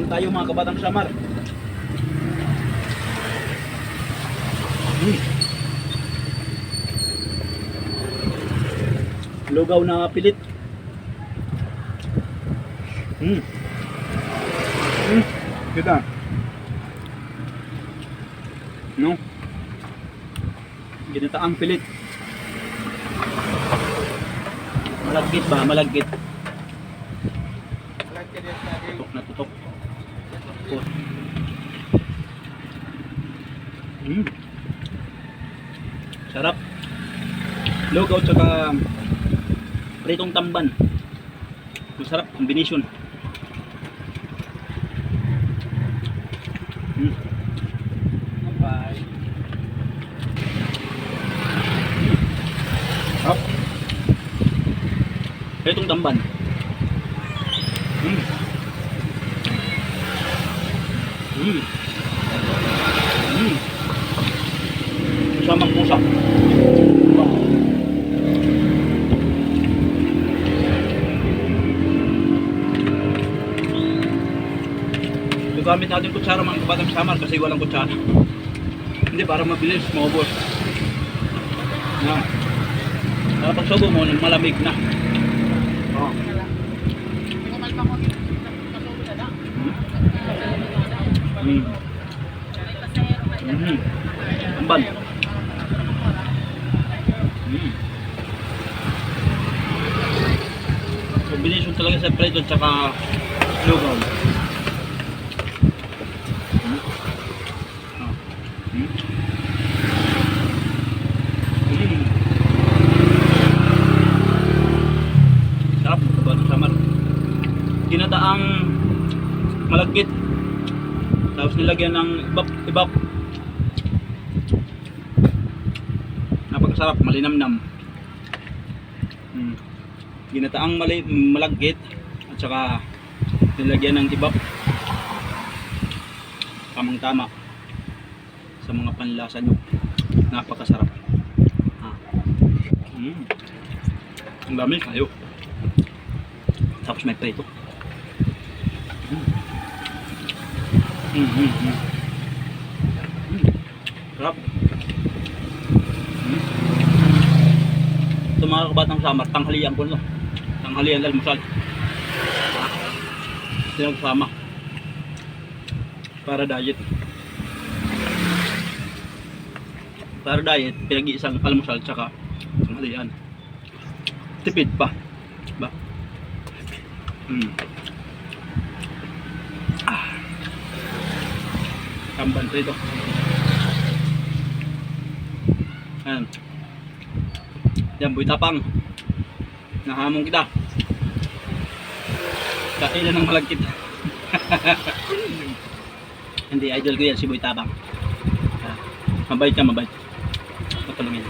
naman tayo mga kabatang samar. Lugaw na pilit. Kita. No? Ginataang pilit. Malagkit ba? Malagkit. Tutok na tutok. Sarap. Lugaw tsaka pritong tamban. Masarap combination. Bye. Sarap. Pritong tamban. Samang pusa. Gamit natin kutsara mga kabatang samar kasi walang kutsara. Hindi, para mabilis maubos. Yan. Pag subo mo, malamig na. Oh. Tamban. Combination talaga sa prito at saka lugaw. Sarap buat samar. Ginataang malagkit. Tapos nilagyan ng ibap. Napakasarap, malinamnam. Ginataang malagkit at saka nilagyan ng ibap. Tamang tama sa mga panlasa nyo. Napakasarap. Ang dami kayo. Tapos may prito. Sarap. Ito mga kabatang samar, tanghalian ko no. Tanghalian almusal. Sinagsama. Para diet. Para diet, pinag-iisang almusal tsaka tanghalian. Tipid pa. Ba? Tamban prito. Ayan. Yan, boy tapang. Nahamon kita. Kailan ng malagkit. Hindi, idol ko yan si Boy Tapang. Mabait ka, mabait. Patulungin.